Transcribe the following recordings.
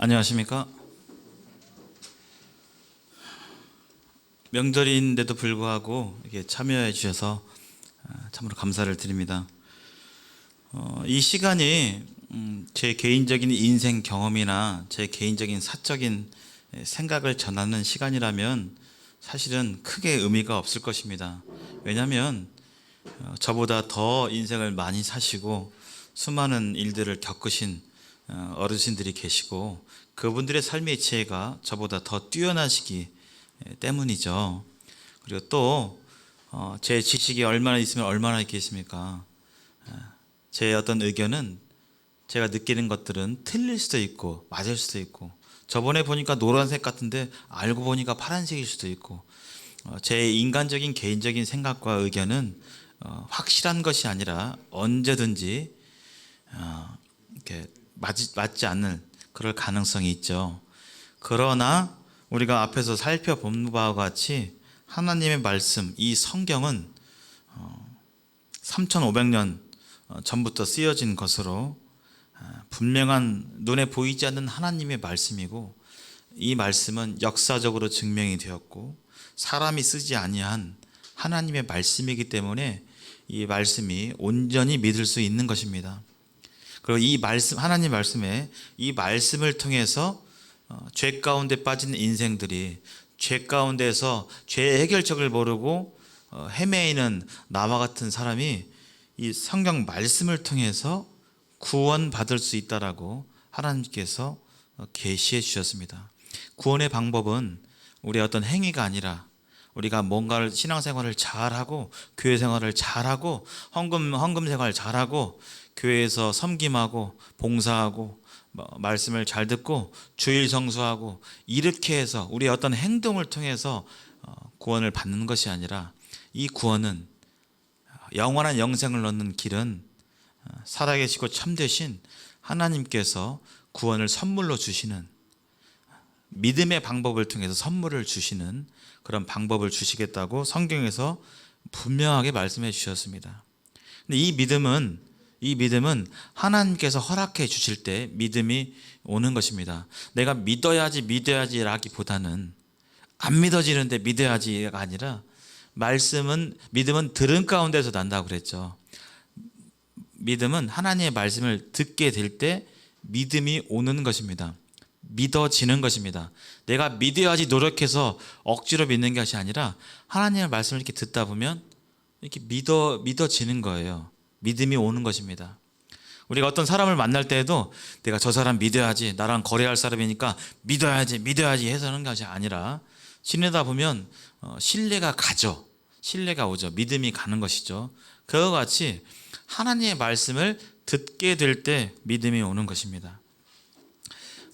안녕하십니까? 명절인데도 불구하고 이렇게 참여해 주셔서 참으로 감사를 드립니다. 이 시간이 제 개인적인 인생 경험이나 제 개인적인 사적인 생각을 전하는 시간이라면 사실은 크게 의미가 없을 것입니다. 왜냐하면 저보다 더 인생을 많이 사시고 수많은 일들을 겪으신 어르신들이 계시고 그분들의 삶의 지혜가 저보다 더 뛰어나시기 때문이죠. 그리고 또 제 지식이 얼마나 있으면 얼마나 있겠습니까? 제 어떤 의견은 제가 느끼는 것들은 틀릴 수도 있고 맞을 수도 있고, 저번에 보니까 노란색 같은데 알고 보니까 파란색일 수도 있고, 제 인간적인 개인적인 생각과 의견은 확실한 것이 아니라 언제든지 이렇게 맞지 않는 그럴 가능성이 있죠. 그러나 우리가 앞에서 살펴본 바와 같이 하나님의 말씀, 이 성경은 3500년 전부터 쓰여진 것으로 분명한 눈에 보이지 않는 하나님의 말씀이고, 이 말씀은 역사적으로 증명이 되었고 사람이 쓰지 아니한 하나님의 말씀이기 때문에 이 말씀이 온전히 믿을 수 있는 것입니다. 그리고 이 말씀, 하나님 말씀에 이 말씀을 통해서 죄 가운데 빠진 인생들이, 죄 가운데서 죄의 해결책을 모르고 헤매이는 나와 같은 사람이 이 성경 말씀을 통해서 구원받을 수 있다라고 하나님께서 계시해 주셨습니다. 구원의 방법은 우리의 어떤 행위가 아니라 우리가 뭔가를 신앙생활을 잘하고 교회 생활을 잘하고 헌금 생활을 잘하고 교회에서 섬김하고 봉사하고 말씀을 잘 듣고 주일 성수하고 이렇게 해서 우리의 어떤 행동을 통해서 구원을 받는 것이 아니라, 이 구원은 영원한 영생을 얻는 길은 살아계시고 참되신 하나님께서 구원을 선물로 주시는, 믿음의 방법을 통해서 선물을 주시는 그런 방법을 주시겠다고 성경에서 분명하게 말씀해 주셨습니다. 근데 이 믿음은 하나님께서 허락해 주실 때 믿음이 오는 것입니다. 내가 믿어야지라기보다는 안 믿어지는데 믿어야지가 아니라, 믿음은 들은 가운데서 난다고 그랬죠. 믿음은 하나님의 말씀을 듣게 될 때 믿음이 오는 것입니다. 믿어지는 것입니다. 내가 믿어야지 노력해서 억지로 믿는 것이 아니라 하나님의 말씀을 이렇게 듣다 보면 이렇게 믿어지는 거예요. 믿음이 오는 것입니다. 우리가 어떤 사람을 만날 때에도 내가 저 사람 믿어야지, 나랑 거래할 사람이니까 믿어야지 해서 하는 것이 아니라, 지내다 보면 신뢰가 가죠. 신뢰가 오죠. 믿음이 가는 것이죠. 그와 같이 하나님의 말씀을 듣게 될 때 믿음이 오는 것입니다.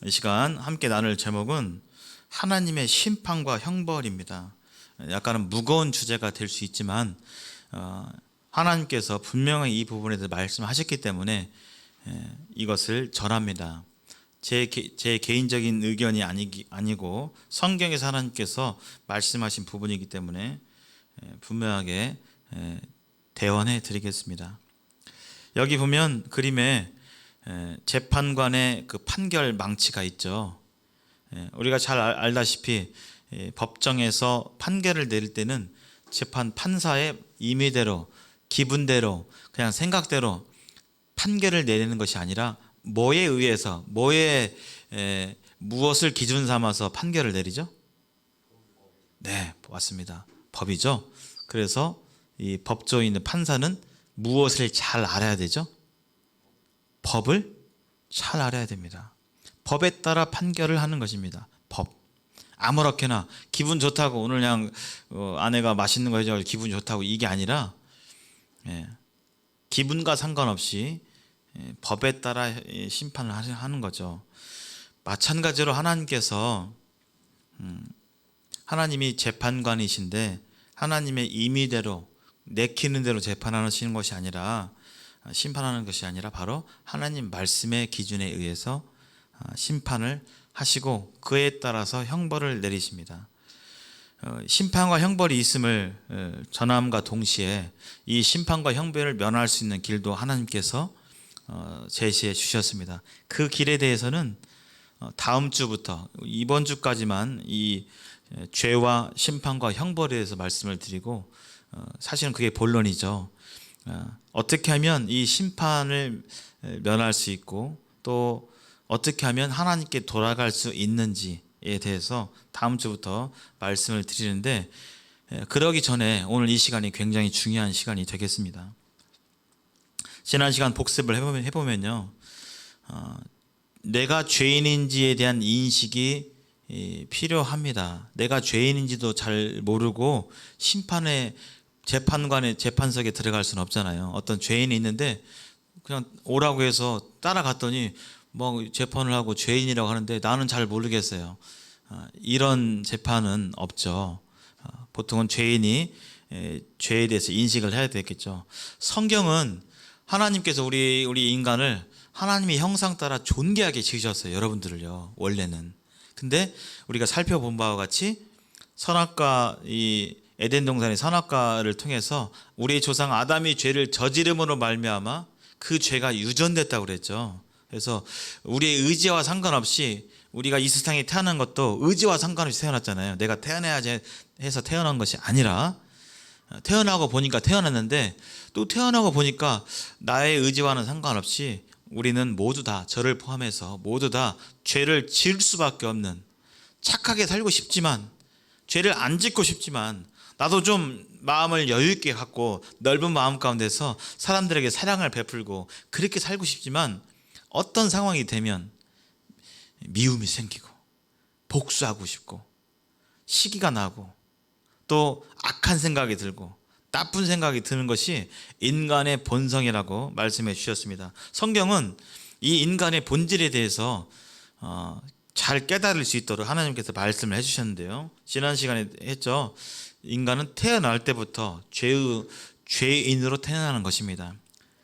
이 시간 함께 나눌 제목은 하나님의 심판과 형벌입니다. 약간은 무거운 주제가 될 수 있지만 하나님께서 분명히 이 부분에 대해서 말씀하셨기 때문에 이것을 전합니다. 제 개인적인 의견이 아니고 성경에서 하나님께서 말씀하신 부분이기 때문에 분명하게 대언해 드리겠습니다. 여기 보면 그림에 재판관의 그 판결 망치가 있죠. 우리가 잘 알다시피 법정에서 판결을 내릴 때는 판사의 임의대로, 기분대로, 그냥 생각대로 판결을 내리는 것이 아니라 뭐에 의해서, 무엇을 기준 삼아서 판결을 내리죠? 네, 맞습니다. 법이죠. 그래서 이 법조인 판사는 무엇을 잘 알아야 되죠? 법을 잘 알아야 됩니다. 법에 따라 판결을 하는 것입니다. 법. 아무렇게나 기분 좋다고 오늘 그냥 아내가 맛있는 거 해줘서 기분 좋다고, 이게 아니라 기분과 상관없이 법에 따라 심판을 하는 거죠. 마찬가지로 하나님께서 하나님이 재판관이신데 하나님의 임의대로 내키는 대로 재판하시는 것이 아니라, 심판하는 것이 아니라 바로 하나님 말씀의 기준에 의해서 심판을 하시고 그에 따라서 형벌을 내리십니다. 심판과 형벌이 있음을 전함과 동시에 이 심판과 형벌을 면할 수 있는 길도 하나님께서 제시해 주셨습니다. 그 길에 대해서는 다음 주부터 이번 주까지만 이 죄와 심판과 형벌에 대해서 말씀을 드리고, 사실은 그게 본론이죠. 어떻게 하면 이 심판을 면할 수 있고 또 어떻게 하면 하나님께 돌아갈 수 있는지에 대해서 다음 주부터 말씀을 드리는데, 그러기 전에 오늘 이 시간이 굉장히 중요한 시간이 되겠습니다. 지난 시간 복습을 해보면요, 내가 죄인인지에 대한 인식이 필요합니다. 내가 죄인인지도 잘 모르고 심판의 재판석에 들어갈 수는 없잖아요. 어떤 죄인이 있는데 그냥 오라고 해서 따라갔더니 뭐 재판을 하고 죄인이라고 하는데 나는 잘 모르겠어요. 이런 재판은 없죠. 보통은 죄인이 죄에 대해서 인식을 해야 되겠죠. 성경은 하나님께서 우리 인간을 하나님의 형상 따라 존귀하게 지으셨어요. 여러분들을요. 원래는. 근데 우리가 살펴본 바와 같이 선악과, 이 에덴 동산의 선악과를 통해서 우리의 조상 아담이 죄를 저지름으로 말미암아 그 죄가 유전됐다고 그랬죠. 그래서 우리의 의지와 상관없이 우리가 이 세상에 태어난 것도 의지와 상관없이 태어났잖아요. 내가 태어나야지 해서 태어난 것이 아니라 태어나고 보니까 태어났는데, 또 태어나고 보니까 나의 의지와는 상관없이 우리는 모두 다, 저를 포함해서 모두 다 죄를 지을 수밖에 없는, 착하게 살고 싶지만, 죄를 안 짓고 싶지만, 나도 좀 마음을 여유 있게 갖고 넓은 마음 가운데서 사람들에게 사랑을 베풀고 그렇게 살고 싶지만, 어떤 상황이 되면 미움이 생기고 복수하고 싶고 시기가 나고 또 악한 생각이 들고 나쁜 생각이 드는 것이 인간의 본성이라고 말씀해 주셨습니다. 성경은 이 인간의 본질에 대해서 잘 깨달을 수 있도록 하나님께서 말씀을 해주셨는데요. 지난 시간에 했죠. 인간은 태어날 때부터 죄인으로 태어나는 것입니다.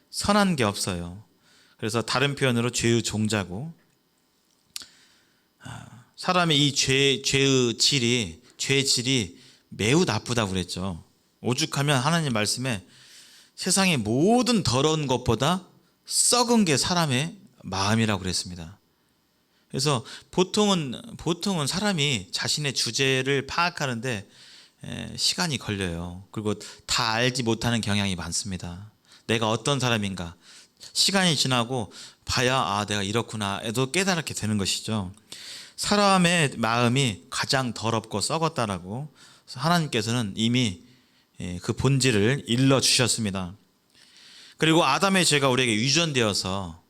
선한 게 없어요. 그래서 다른 표현으로 죄의 종자고, 사람의 이 죄의 질이 매우 나쁘다고 그랬죠. 오죽하면 하나님 말씀에 세상의 모든 더러운 것보다 썩은 게 사람의 마음이라고 그랬습니다. 그래서 보통은 사람이 자신의 주제를 파악하는데 시간이 걸려요. 그리고 다 알지 못하는 경향이 많습니다. 내가 어떤 사람인가, 시간이 지나고 봐야 내가 이렇구나 해도 깨달게 되는 것이죠. 사람의 마음이 가장 더럽고 썩었다라고 하나님께서는 이미 그 본질을 일러 주셨습니다. 그리고 아담의 죄가 우리에게 유전되어서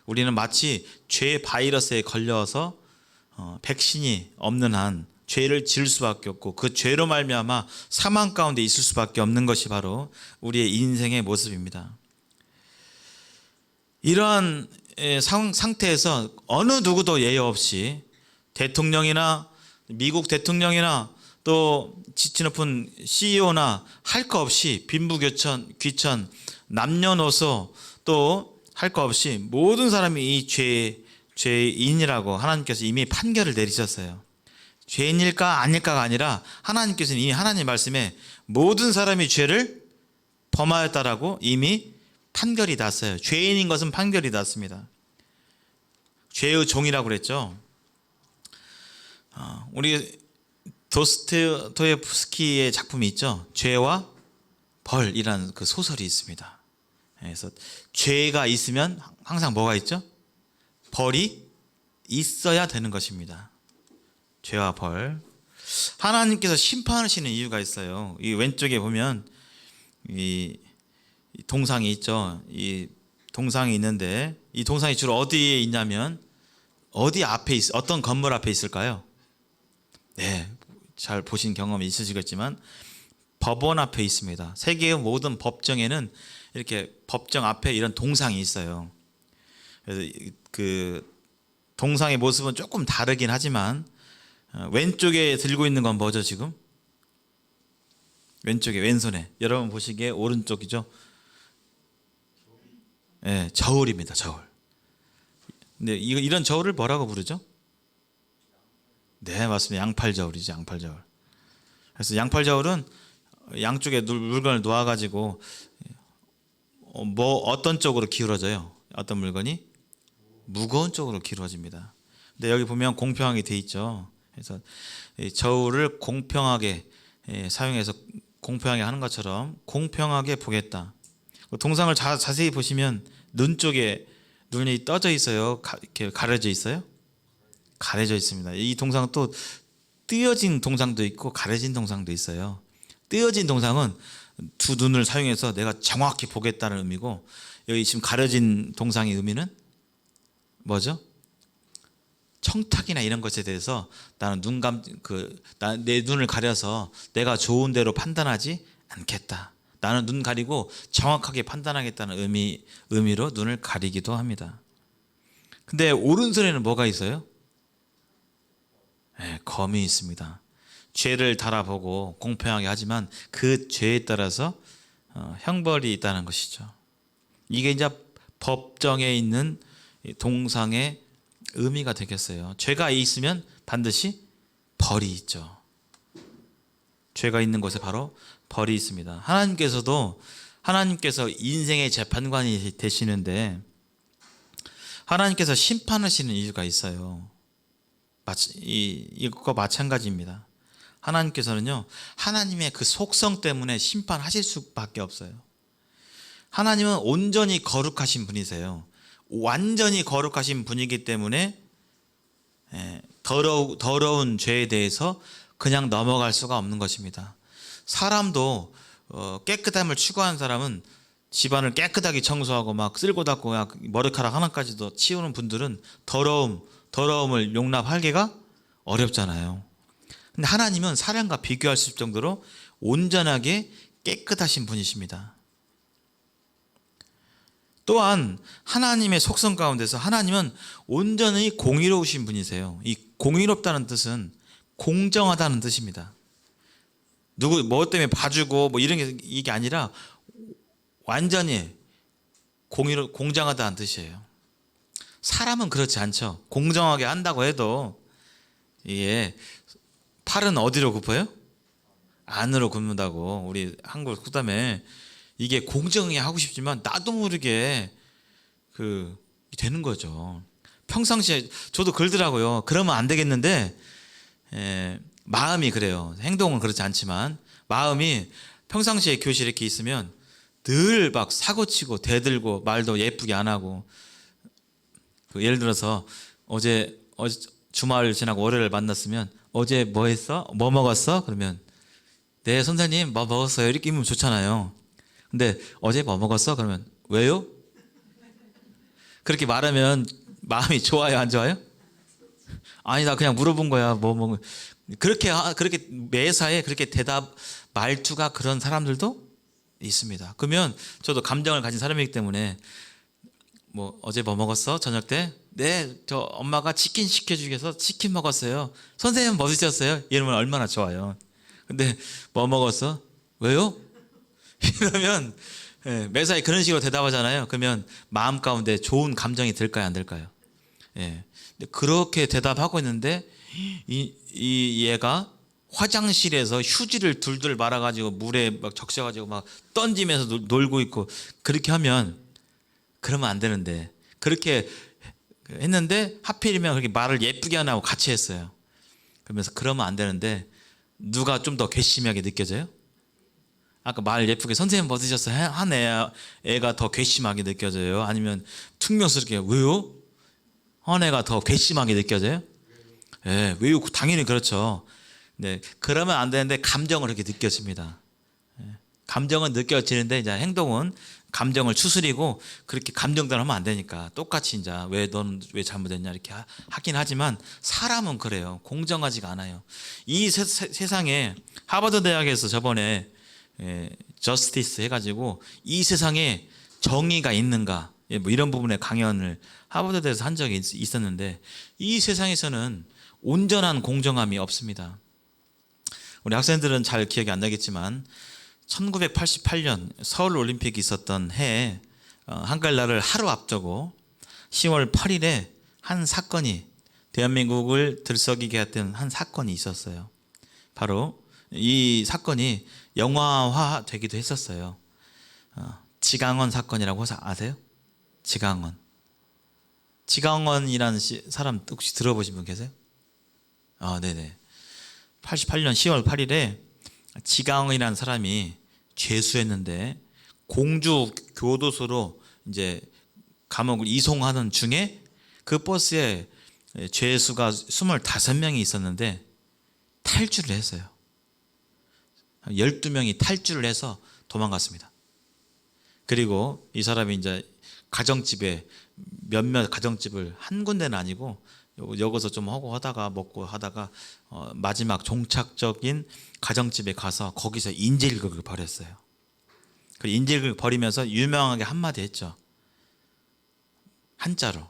우리는 마치 죄의 바이러스에 걸려서 백신이 없는 한 죄를 지을 수밖에 없고, 그 죄로 말미암아 사망 가운데 있을 수밖에 없는 것이 바로 우리의 인생의 모습입니다. 이러한 상태에서 어느 누구도 예외 없이 대통령이나 미국 대통령이나 또 지치 높은 CEO나 할 거 없이 빈부귀천, 남녀노소 또 할 거 없이 모든 사람이 이 죄인이라고 하나님께서 이미 판결을 내리셨어요. 죄인일까 아닐까가 아니라 하나님께서는 이미 하나님 말씀에 모든 사람이 죄를 범하였다라고 이미 판결이 났어요. 죄인인 것은 판결이 났습니다. 죄의 종이라고 그랬죠. 우리 도스토옙스키의 작품이 있죠. 죄와 벌이라는 그 소설이 있습니다. 그래서 죄가 있으면 항상 뭐가 있죠? 벌이 있어야 되는 것입니다. 죄와 벌. 하나님께서 심판하시는 이유가 있어요. 이 왼쪽에 보면 이 동상이 있죠. 이 동상이 있는데, 이 동상이 주로 어디에 있냐면 어디 앞에 어떤 건물 앞에 있을까요? 네, 잘 보신 경험이 있으시겠지만 법원 앞에 있습니다. 세계의 모든 법정에는 이렇게 법정 앞에 이런 동상이 있어요. 그래서 그 동상의 모습은 조금 다르긴 하지만, 왼쪽에 들고 있는 건 뭐죠 지금? 왼쪽에, 왼손에, 여러분 보시기에 오른쪽이죠? 네, 저울입니다. 저울. 근데 이런 저울을 뭐라고 부르죠? 네, 맞습니다. 양팔 저울이죠. 양팔 저울. 그래서 양팔 저울은 양쪽에 물건을 놓아가지고 어떤 쪽으로 기울어져요? 어떤 물건이? 무거운 쪽으로 기울어집니다. 근데 여기 보면 공평하게 돼 있죠. 그래서 이 저울을 공평하게 사용해서 공평하게 하는 것처럼 공평하게 보겠다. 동상을 자세히 보시면 눈 쪽에 눈이 떠져 있어요. 이렇게 가려져 있어요. 가려져 있습니다. 이 동상은 또 띄어진 동상도 있고 가려진 동상도 있어요. 띄어진 동상은 두 눈을 사용해서 내가 정확히 보겠다는 의미고, 여기 지금 가려진 동상의 의미는 뭐죠? 청탁이나 이런 것에 대해서 나는 내 눈을 가려서 내가 좋은 대로 판단하지 않겠다. 나는 눈 가리고 정확하게 판단하겠다는 의미로 눈을 가리기도 합니다. 근데 오른손에는 뭐가 있어요? 네, 검이 있습니다. 죄를 달아보고 공평하게 하지만 그 죄에 따라서 형벌이 있다는 것이죠. 이게 이제 법정에 있는 동상의 의미가 되겠어요. 죄가 있으면 반드시 벌이 있죠. 죄가 있는 곳에 바로 벌이 있습니다. 하나님께서 인생의 재판관이 되시는데 하나님께서 심판하시는 이유가 있어요. 이것과 마찬가지입니다. 하나님께서는요, 하나님의 그 속성 때문에 심판하실 수밖에 없어요. 하나님은 온전히 거룩하신 분이세요. 완전히 거룩하신 분이기 때문에 더러운 죄에 대해서 그냥 넘어갈 수가 없는 것입니다. 사람도 깨끗함을 추구하는 사람은 집안을 깨끗하게 청소하고 막 쓸고 닦고 머리카락 하나까지도 치우는 분들은 더러움을 용납하기가 어렵잖아요. 근데 하나님은 사람과 비교할 수 있을 정도로 온전하게 깨끗하신 분이십니다. 또한 하나님의 속성 가운데서 하나님은 온전히 공의로우신 분이세요. 이 공의롭다는 뜻은 공정하다는 뜻입니다. 뭐 때문에 봐주고 뭐 이런 게 이게 아니라 완전히 공정하다는 뜻이에요. 사람은 그렇지 않죠. 공정하게 한다고 해도 이게 팔은 어디로 굽어요? 안으로 굽는다고 우리 한국 속담에, 이게 공정히 하고 싶지만 나도 모르게 되는 거죠. 평상시에 저도 그러더라고요. 그러면 안 되겠는데 마음이 그래요. 행동은 그렇지 않지만 마음이 평상시에 교실에 이렇게 있으면 늘 막 사고치고 대들고 말도 예쁘게 안 하고, 예를 들어서 어제 주말 지나고 월요일 만났으면 어제 뭐 했어? 뭐 먹었어? 그러면 네 선생님 뭐 먹었어요? 이렇게 하면 좋잖아요. 근데 어제 뭐 먹었어? 그러면 왜요? 그렇게 말하면 마음이 좋아요, 안 좋아요? 아니 나 그냥 물어본 거야. 그렇게 매사에 그렇게 대답 말투가 그런 사람들도 있습니다. 그러면 저도 감정을 가진 사람이기 때문에 어제 뭐 먹었어? 저녁 때? 네, 저 엄마가 치킨 시켜주셔서 치킨 먹었어요. 선생님 뭐 드셨어요? 이러면 얼마나 좋아요. 근데 뭐 먹었어? 왜요? 이러면 매사에 그런 식으로 대답하잖아요. 그러면 마음 가운데 좋은 감정이 들까요, 안 들까요? 근데 그렇게 대답하고 있는데 얘가 화장실에서 휴지를 둘둘 말아가지고 물에 막 적셔가지고 막 던지면서 놀고 있고, 그렇게 하면 그러면 안 되는데, 그렇게 했는데 하필이면 그렇게 말을 예쁘게 안 하고 같이 했어요. 그러면서 그러면 안 되는데 누가 좀 더 괘씸하게 느껴져요? 아까 말 예쁘게 선생님 뭐 드셨어요? 한 애가 더 괘씸하게 느껴져요? 아니면 퉁명스럽게 왜요? 한 애가 더 괘씸하게 느껴져요? 왜요? 당연히 그렇죠. 네, 그러면 안 되는데 감정을 그렇게 느껴집니다. 감정은 느껴지는데 이제 행동은 감정을 추스리고 그렇게 감정대로 하면 안 되니까 똑같이 이제 넌 왜 잘못했냐 이렇게 하긴 하지만 사람은 그래요. 공정하지가 않아요. 이 세상에 하버드 대학에서 저번에 저스티스 해가지고 이 세상에 정의가 있는가 뭐 이런 부분에 강연을 하버드 대학에서 한 적이 있었는데, 이 세상에서는 온전한 공정함이 없습니다. 우리 학생들은 잘 기억이 안 나겠지만 1988년 서울 올림픽이 있었던 해에 한글날을 하루 앞두고 10월 8일에 한 사건이, 대한민국을 들썩이게 했던 한 사건이 있었어요. 바로 이 사건이 영화화 되기도 했었어요. 지강원 사건이라고 아세요? 지강원 지강원이라는 사람 혹시 들어보신 분 계세요? 네네. 88년 10월 8일에 지강원이라는 사람이 죄수였는데 공주 교도소로 이제 감옥을 이송하는 중에 그 버스에 죄수가 25명이 있었는데 탈주를 했어요. 12명이 탈주를 해서 도망갔습니다. 그리고 이 사람이 이제 가정집에 몇몇 가정집을 한 군데는 아니고 여기서 좀 하고 하다가 먹고 하다가 마지막 종착적인 가정집에 가서 거기서 인질극을 벌였어요. 그 인질극을 벌이면서 유명하게 한마디 했죠. 한자로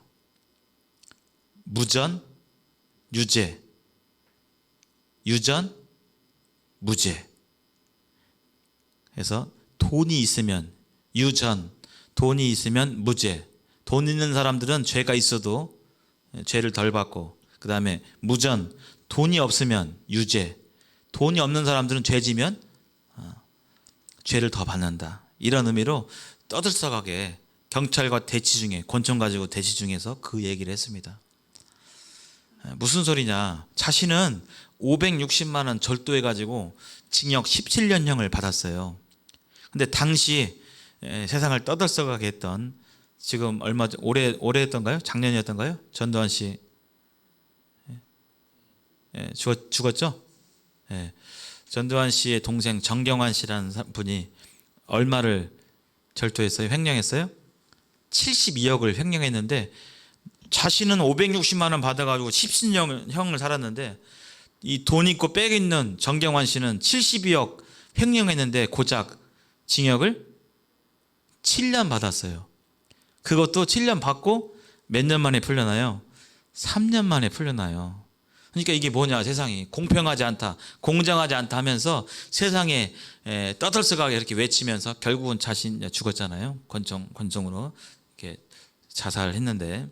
무전, 유죄, 유전, 무죄. 그래서 돈이 있으면 유전, 돈이 있으면 무죄. 돈 있는 사람들은 죄가 있어도 죄를 덜 받고, 그 다음에 무전, 돈이 없으면 유죄. 돈이 없는 사람들은 죄 지면 죄를 더 받는다. 이런 의미로 떠들썩하게 경찰과 대치 중에, 권총 가지고 대치 중에서 그 얘기를 했습니다. 무슨 소리냐. 자신은 560만 원 절도해가지고 징역 17년형을 받았어요. 근데 당시 세상을 떠들썩하게 했던, 지금 얼마 전 올해 했던가요? 작년이었던가요? 전두환 씨 죽었죠? 전두환 씨의 동생 정경환 씨라는 분이 얼마를 절도했어요? 횡령했어요? 72억을 횡령했는데 자신은 560만 원 받아가지고 17년형을 살았는데 이 돈 있고 백 있는 정경환 씨는 72억 횡령했는데 고작 징역을 7년 받았어요. 그것도 7년 받고 몇 년 만에 풀려나요? 3년 만에 풀려나요. 그러니까 이게 뭐냐, 세상이 공평하지 않다, 공정하지 않다 하면서 세상에 떠들썩하게 이렇게 외치면서 결국은 자신 죽었잖아요. 권총으로 이렇게 자살을 했는데,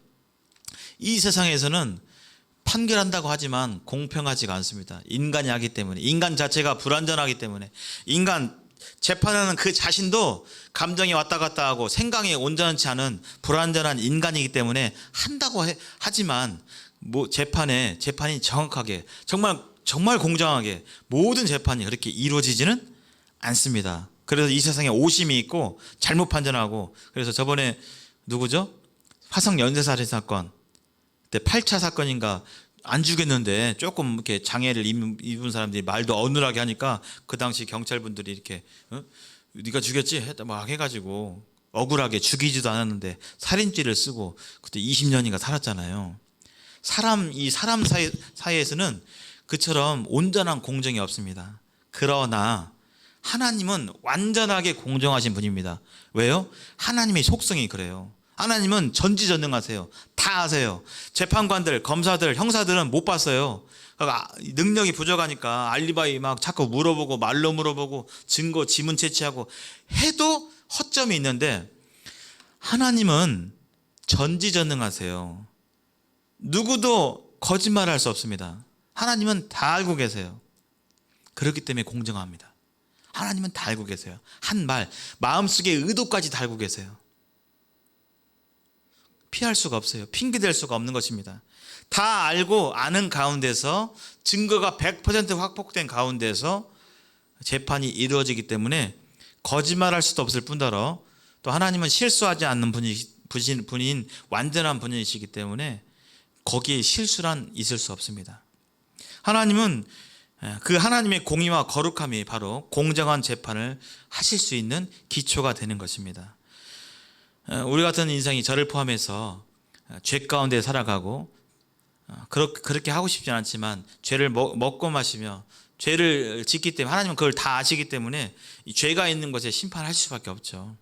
이 세상에서는 판결한다고 하지만 공평하지가 않습니다. 인간이 하기 때문에, 인간 자체가 불완전하기 때문에, 인간 재판하는 그 자신도 감정이 왔다 갔다 하고 생각이 온전치 않은 불완전한 인간이기 때문에 한다고 하지만 재판이 정확하게 정말 공정하게 모든 재판이 그렇게 이루어지지는 않습니다. 그래서 이 세상에 오심이 있고 잘못 판단하고, 그래서 저번에 누구죠? 화성 연쇄살인 사건, 그때 8차 사건인가 안 죽였는데 조금 이렇게 장애를 입은 사람들이 말도 어눌하게 하니까 그 당시 경찰분들이 이렇게 네가 죽였지? 막 해가지고 억울하게 죽이지도 않았는데 살인죄를 쓰고 그때 20년인가 살았잖아요. 사람 사이에서는 그처럼 온전한 공정이 없습니다. 그러나 하나님은 완전하게 공정하신 분입니다. 왜요? 하나님의 속성이 그래요. 하나님은 전지전능하세요. 다 아세요. 재판관들, 검사들, 형사들은 못 봤어요. 그러니까 능력이 부족하니까 알리바이 막 자꾸 물어보고 말로 물어보고 증거 지문 채취하고 해도 허점이 있는데, 하나님은 전지전능하세요. 누구도 거짓말할 수 없습니다. 하나님은 다 알고 계세요. 그렇기 때문에 공정합니다. 하나님은 다 알고 계세요. 한 말, 마음속의 의도까지 다 알고 계세요. 피할 수가 없어요. 핑계댈 수가 없는 것입니다. 다 알고 아는 가운데서, 증거가 100% 확보된 가운데서 재판이 이루어지기 때문에 거짓말할 수도 없을 뿐더러 또 하나님은 실수하지 않는 분인 완전한 분이시기 때문에 거기에 실수란 있을 수 없습니다. 하나님은 그 하나님의 공의와 거룩함이 바로 공정한 재판을 하실 수 있는 기초가 되는 것입니다. 우리 같은 인생이 저를 포함해서 죄 가운데 살아가고 그렇게 하고 싶지 않지만 죄를 먹고 마시며 죄를 짓기 때문에 하나님은 그걸 다 아시기 때문에 이 죄가 있는 것에 심판할 수밖에 없죠.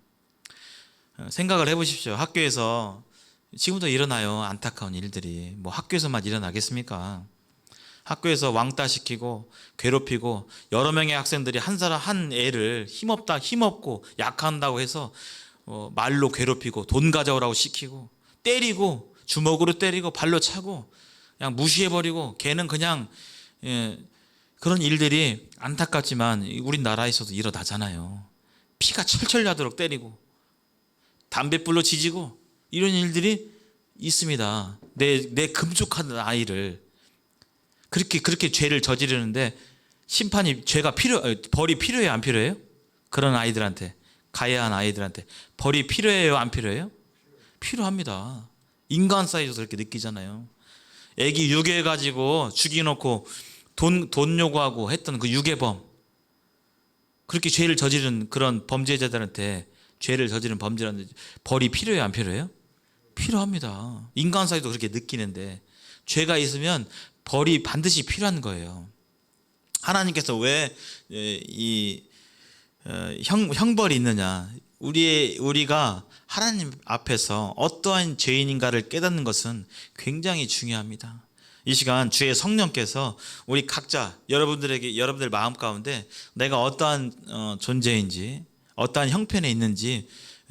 생각을 해보십시오. 학교에서 지금도 일어나요. 안타까운 일들이. 뭐 학교에서만 일어나겠습니까? 학교에서 왕따 시키고 괴롭히고 여러 명의 학생들이 한 애를 힘없고 약한다고 해서 말로 괴롭히고 돈 가져오라고 시키고 때리고 주먹으로 때리고 발로 차고 그냥 무시해버리고 걔는 그냥 그런 일들이 안타깝지만 우리나라에서도 일어나잖아요. 피가 철철 나도록 때리고 담뱃불로 지지고 이런 일들이 있습니다. 내 금속한 아이를 그렇게 죄를 저지르는데 심판이 벌이 필요해요, 안 필요해요? 그런 아이들한테, 가해한 아이들한테 벌이 필요해요, 안 필요해요? 필요합니다. 인간 사이에서 그렇게 느끼잖아요. 애기 유괴해 가지고 죽여놓고 돈 요구하고 했던 그 유괴범, 그렇게 죄를 저지른 그런 범죄자들한테, 죄를 저지른 범죄자한테 벌이 필요해요, 안 필요해요? 필요합니다. 인간 사이도 그렇게 느끼는데 죄가 있으면 벌이 반드시 필요한 거예요. 하나님께서 왜 이 형벌이 있느냐? 우리가 하나님 앞에서 어떠한 죄인인가를 깨닫는 것은 굉장히 중요합니다. 이 시간 주의 성령께서 우리 각자 여러분들 마음 가운데 내가 어떠한 존재인지, 어떠한 형편에 있는지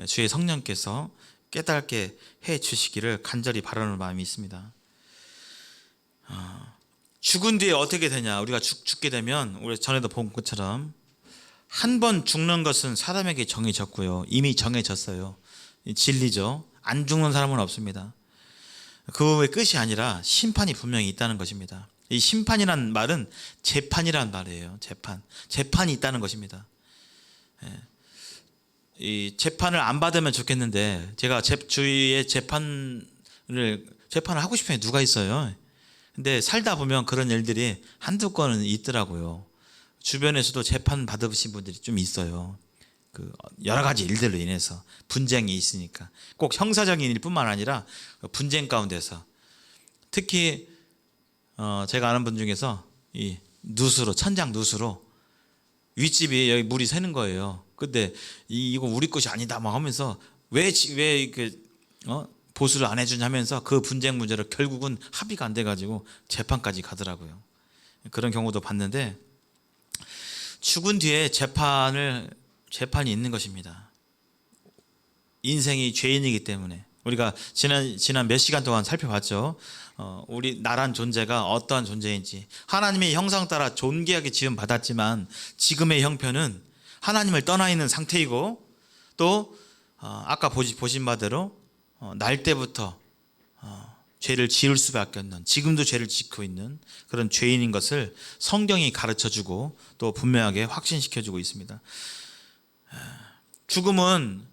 주의 성령께서 깨닫게 해 주시기를 간절히 바라는 마음이 있습니다. 죽은 뒤에 어떻게 되냐? 우리가 죽게 되면 우리 전에도 본 것처럼 한 번 죽는 것은 사람에게 정해졌고요. 이미 정해졌어요. 진리죠. 안 죽는 사람은 없습니다. 그의 끝이 아니라 심판이 분명히 있다는 것입니다. 이 심판이란 말은 재판이란 말이에요. 재판이 있다는 것입니다. 이 재판을 안 받으면 좋겠는데, 제가 주위에 재판을 하고 싶은 게 누가 있어요? 근데 살다 보면 그런 일들이 한두 건은 있더라고요. 주변에서도 재판 받으신 분들이 좀 있어요. 그 여러 가지 일들로 인해서 분쟁이 있으니까, 꼭 형사적인 일뿐만 아니라 분쟁 가운데서, 특히 제가 아는 분 중에서 이 누수로, 천장 누수로 윗집이 여기 물이 새는 거예요. 근데 이거 우리 것이 아니다 막 하면서 왜 보수를 안 해주냐면서 그 분쟁 문제로 결국은 합의가 안 돼가지고 재판까지 가더라고요. 그런 경우도 봤는데, 죽은 뒤에 재판이 있는 것입니다. 인생이 죄인이기 때문에 우리가 지난 몇 시간 동안 살펴봤죠. 우리 나란 존재가 어떠한 존재인지, 하나님의 형상 따라 존귀하게 지음 받았지만 지금의 형편은 하나님을 떠나 있는 상태이고, 또 아까 보신 바대로 날 때부터 죄를 지을 수밖에 없는, 지금도 죄를 짓고 있는 그런 죄인인 것을 성경이 가르쳐주고 또 분명하게 확신시켜주고 있습니다. 죽음은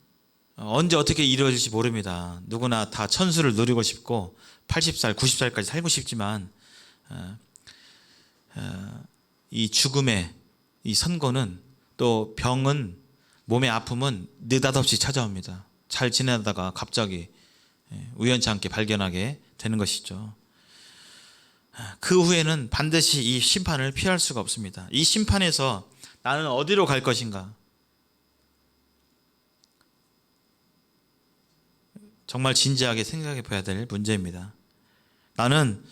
언제 어떻게 이루어질지 모릅니다. 누구나 다 천수를 누리고 싶고 80살, 90살까지 살고 싶지만 이 죽음의 이 선고는, 또 병은, 몸의 아픔은 느닷없이 찾아옵니다. 잘 지내다가 갑자기 우연치 않게 발견하게 되는 것이죠. 그 후에는 반드시 이 심판을 피할 수가 없습니다. 이 심판에서 나는 어디로 갈 것인가? 정말 진지하게 생각해 봐야 될 문제입니다. 나는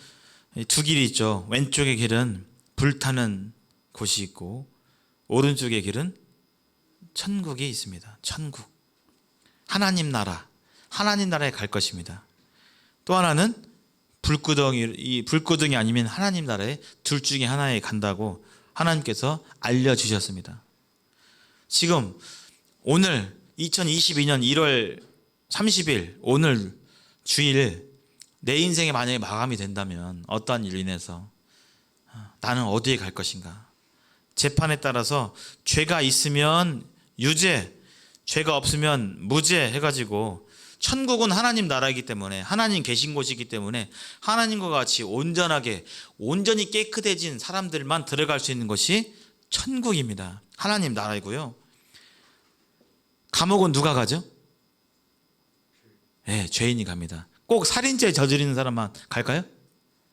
두 길이 있죠. 왼쪽의 길은 불타는 곳이 있고, 오른쪽의 길은 천국이 있습니다. 천국, 하나님 나라에 갈 것입니다. 또 하나는 불구덩이 아니면 하나님 나라에, 둘 중에 하나에 간다고 하나님께서 알려주셨습니다. 지금 오늘 2022년 1월 30일 오늘 주일, 내 인생에 만약에 마감이 된다면 어떠한 일로 인해서 나는 어디에 갈 것인가? 재판에 따라서 죄가 있으면 유죄, 죄가 없으면 무죄 해가지고, 천국은 하나님 나라이기 때문에, 하나님 계신 곳이기 때문에 하나님과 같이 온전히 깨끗해진 사람들만 들어갈 수 있는 것이 천국입니다. 하나님 나라이고요. 감옥은 누가 가죠? 네, 죄인이 갑니다. 꼭 살인죄 저지르는 사람만 갈까요?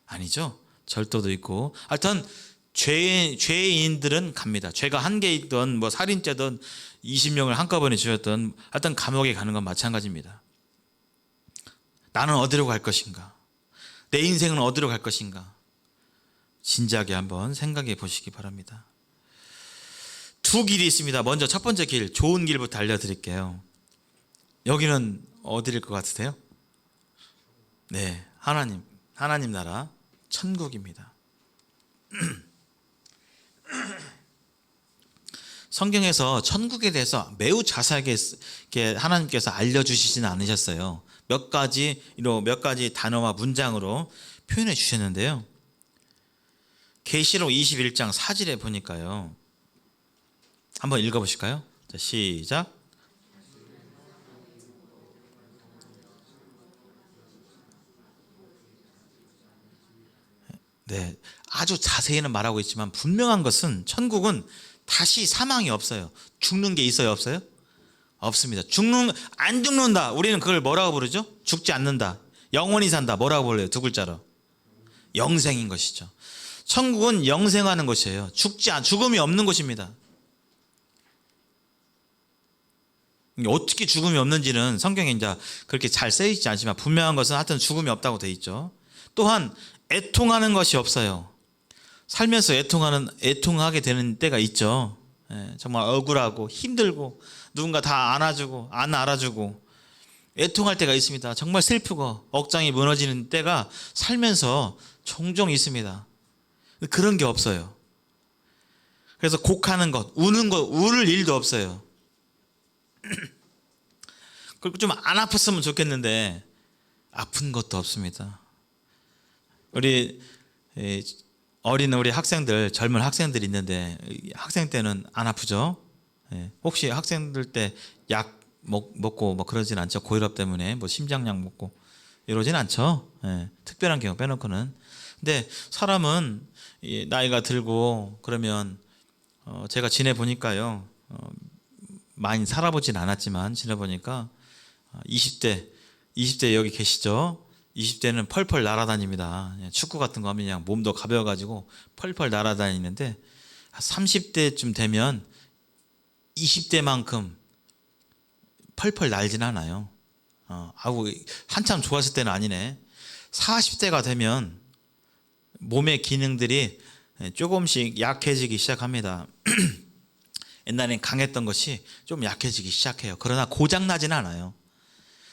아니죠. 절도도 있고, 하여튼 죄인들은 갑니다. 죄가 한 개 있던 뭐 살인죄든 20명을 한꺼번에 죽였던, 하여튼 감옥에 가는 건 마찬가지입니다. 나는 어디로 갈 것인가? 내 인생은 어디로 갈 것인가? 진지하게 한번 생각해 보시기 바랍니다. 두 길이 있습니다. 먼저 첫 번째 길, 좋은 길부터 알려드릴게요. 여기는 어디일 것 같으세요? 네, 하나님 나라, 천국입니다. 성경에서 천국에 대해서 매우 자세하게 하나님께서 알려주시지는 않으셨어요. 몇 가지 단어와 문장으로 표현해 주셨는데요. 계시록 21장 4절에 보니까요. 한번 읽어보실까요? 자, 시작. 네, 아주 자세히는 말하고 있지만 분명한 것은 천국은 다시 사망이 없어요. 죽는 게 있어요, 없어요? 없습니다. 안 죽는다. 우리는 그걸 뭐라고 부르죠? 죽지 않는다. 영원히 산다. 뭐라고 불러요? 두 글자로. 영생인 것이죠. 천국은 영생하는 것이에요. 죽음이 없는 곳입니다. 어떻게 죽음이 없는지는 성경에 이제 그렇게 잘 쓰여 있지 않지만 분명한 것은 하여튼 죽음이 없다고 되어 있죠. 또한 애통하는 것이 없어요. 살면서 애통하게 되는 때가 있죠. 정말 억울하고 힘들고 누군가 다 안아주고 안 알아주고 애통할 때가 있습니다. 정말 슬프고 억장이 무너지는 때가 살면서 종종 있습니다. 그런 게 없어요. 그래서 곡하는 것, 우는 것, 울 일도 없어요. 그리고 좀 안 아팠으면 좋겠는데 아픈 것도 없습니다. 우리 우리 학생들, 젊은 학생들이 있는데 학생 때는 안 아프죠? 혹시 학생들 때 약 먹고 뭐 그러진 않죠? 고혈압 때문에 뭐 심장약 먹고 이러진 않죠? 특별한 경우 빼놓고는. 근데 사람은 나이가 들고 그러면 제가 지내보니까요, 많이 살아보진 않았지만 지내보니까 20대 여기 계시죠? 20대는 펄펄 날아다닙니다. 축구 같은 거 하면 그냥 몸도 가벼워가지고 펄펄 날아다니는데 30대쯤 되면 20대만큼 펄펄 날진 않아요. 한참 좋았을 때는 아니네. 40대가 되면 몸의 기능들이 조금씩 약해지기 시작합니다. 옛날엔 강했던 것이 좀 약해지기 시작해요. 그러나 고장나진 않아요.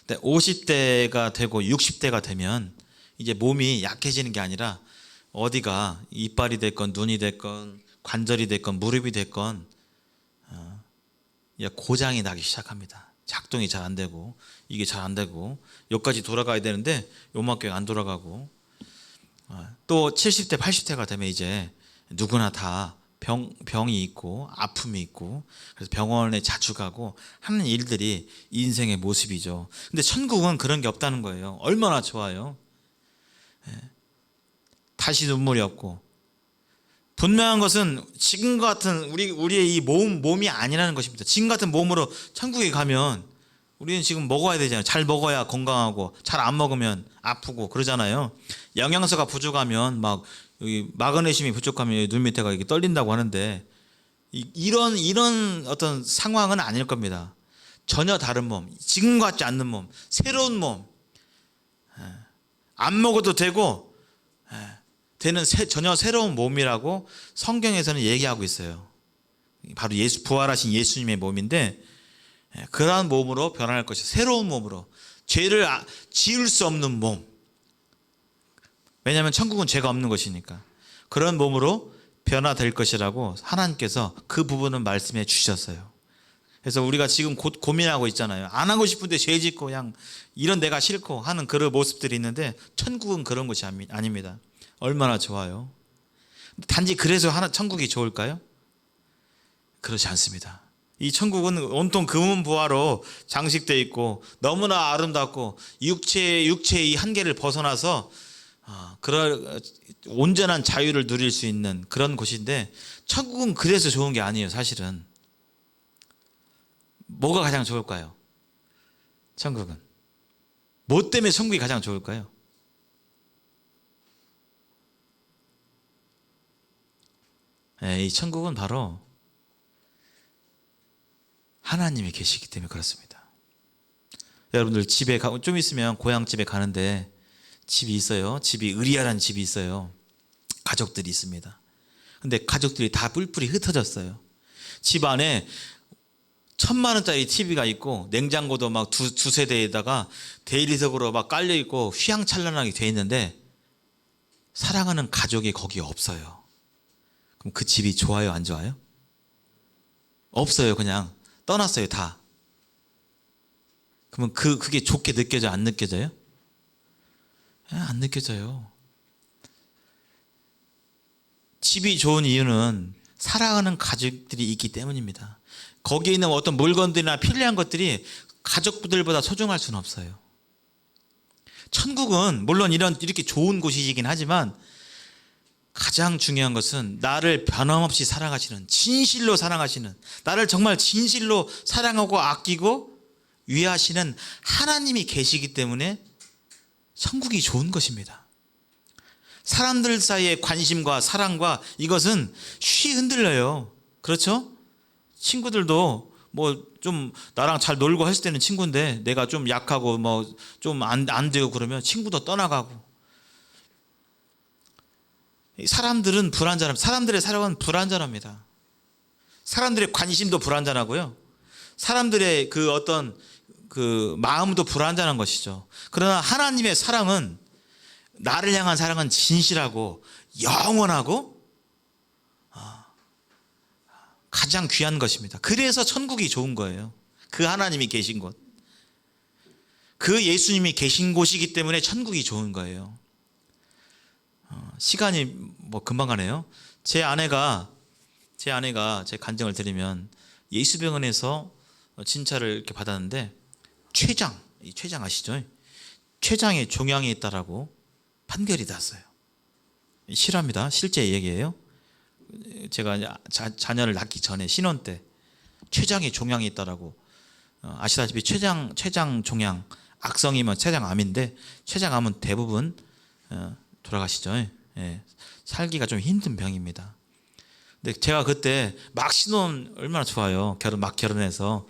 근데 50대가 되고 60대가 되면 이제 몸이 약해지는 게 아니라 어디가 이빨이 됐건 눈이 됐건 관절이 됐건 무릎이 됐건 고장이 나기 시작합니다. 작동이 잘 안 되고 이게 잘 안 되고 여기까지 돌아가야 되는데 요만큼 안 돌아가고 또 70대 80대가 되면 이제 누구나 다 병이 있고 아픔이 있고 그래서 병원에 자주 가고 하는 일들이 인생의 모습이죠. 근데 천국은 그런 게 없다는 거예요. 얼마나 좋아요. 다시 눈물이 없고 분명한 것은 지금 같은 우리의 이 몸이 아니라는 것입니다. 지금 같은 몸으로 천국에 가면 우리는 지금 먹어야 되잖아요. 잘 먹어야 건강하고 잘 안 먹으면 아프고 그러잖아요. 영양소가 부족하면 막 여기 마그네슘이 부족하면 눈 밑에가 이렇게 떨린다고 하는데 이런 어떤 상황은 아닐 겁니다. 전혀 다른 몸, 지금 같지 않는 몸, 새로운 몸, 안 먹어도 되고 되는 전혀 새로운 몸이라고 성경에서는 얘기하고 있어요. 바로 부활하신 예수님의 몸인데 그러한 몸으로 변할 것이 새로운 몸으로 죄를 지을 수 없는 몸. 왜냐하면 천국은 죄가 없는 것이니까 그런 몸으로 변화될 것이라고 하나님께서 그 부분은 말씀해 주셨어요. 그래서 우리가 지금 곧 고민하고 있잖아요. 안 하고 싶은데 죄 짓고 그냥 이런 내가 싫고 하는 그런 모습들이 있는데 천국은 그런 것이 아닙니다. 얼마나 좋아요. 단지 그래서 천국이 좋을까요? 그렇지 않습니다. 이 천국은 온통 금은 보화로 장식되어 있고 너무나 아름답고 육체의 이 한계를 벗어나서 그런 온전한 자유를 누릴 수 있는 그런 곳인데 천국은 그래서 좋은 게 아니에요. 사실은 뭐가 가장 좋을까요? 천국은 뭐 때문에 천국이 가장 좋을까요? 이 천국은 바로 하나님이 계시기 때문에 그렇습니다. 여러분들 집에 좀 있으면 고향집에 가는데 집이 있어요. 집이 의리아라는 집이 있어요. 가족들이 있습니다. 근데 가족들이 다 뿔뿔이 흩어졌어요. 집 안에 1,000만 원짜리 TV가 있고 냉장고도 막 두 세대에다가 대리석으로 막 깔려 있고 휘황찬란하게 돼 있는데 사랑하는 가족이 거기에 없어요. 그럼 그 집이 좋아요, 안 좋아요? 없어요. 그냥 떠났어요, 다. 그러면 그게 좋게 느껴져, 안 느껴져요? 안 느껴져요. 집이 좋은 이유는 사랑하는 가족들이 있기 때문입니다. 거기에 있는 어떤 물건들이나 필요한 것들이 가족들보다 소중할 수는 없어요. 천국은 물론 이렇게 좋은 곳이긴 하지만 가장 중요한 것은 나를 변함없이 사랑하시는, 진실로 사랑하시는, 나를 정말 진실로 사랑하고 아끼고 위하시는 하나님이 계시기 때문에 천국이 좋은 것입니다. 사람들 사이의 관심과 사랑과 이것은 쉬이 흔들려요. 그렇죠? 친구들도 뭐 좀 나랑 잘 놀고 할 때는 친구인데 내가 좀 약하고 뭐 좀 안 되고 그러면 친구도 떠나가고. 사람들은 불완전합니다. 사람들의 사랑은 불완전합니다. 사람들의 관심도 불완전하고요. 사람들의 그 어떤 그 마음도 불완전한 것이죠. 그러나 하나님의 사랑은, 나를 향한 사랑은 진실하고 영원하고 가장 귀한 것입니다. 그래서 천국이 좋은 거예요. 그 하나님이 계신 곳, 그 예수님이 계신 곳이기 때문에 천국이 좋은 거예요. 시간이 뭐 금방 가네요. 제 아내가 제 간증을 드리면 예수병원에서 진찰을 이렇게 받았는데 췌장 아시죠? 췌장에 종양이 있다라고 판결이 났어요. 실화입니다. 실제 얘기예요. 제가 자녀를 낳기 전에 신혼 때 췌장에 종양이 있다라고. 아시다시피 췌장 종양, 악성이면 췌장암인데 췌장암은 대부분 돌아가시죠. 예, 살기가 좀 힘든 병입니다. 근데 제가 그때 막 신혼 얼마나 좋아요. 결혼해서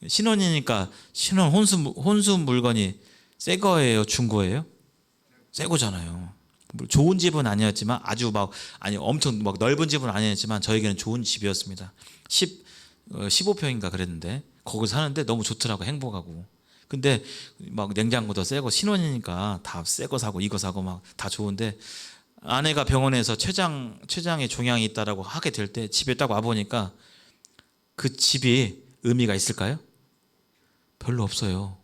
신혼이니까 신혼 혼수 물건이 새 거예요, 중 거예요? 새 거잖아요. 좋은 집은 아니었지만 엄청 막 넓은 집은 아니었지만 저에게는 좋은 집이었습니다. 15평인가 그랬는데 거기서 사는데 너무 좋더라고, 행복하고. 근데 막 냉장고도 새거, 신혼이니까 다 새 거 사고 이거 사고 막 다 좋은데 아내가 병원에서 췌장에 종양이 있다라고 하게 될 때 집에 딱 와보니까 그 집이 의미가 있을까요? 별로 없어요.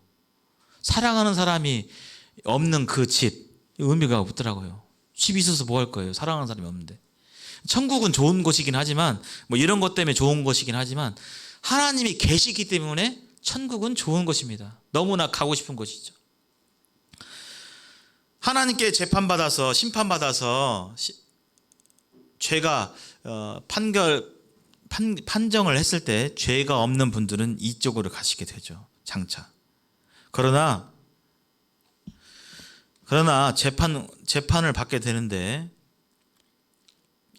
사랑하는 사람이 없는 그 집, 의미가 없더라고요. 집이 있어서 뭐 할 거예요? 사랑하는 사람이 없는데. 천국은 좋은 곳이긴 하지만 뭐 이런 것 때문에 좋은 곳이긴 하지만 하나님이 계시기 때문에 천국은 좋은 곳입니다. 너무나 가고 싶은 곳이죠. 하나님께 재판받아서 심판받아서 죄가 판정을 했을 때 죄가 없는 분들은 이쪽으로 가시게 되죠. 장차. 그러나 재판을 받게 되는데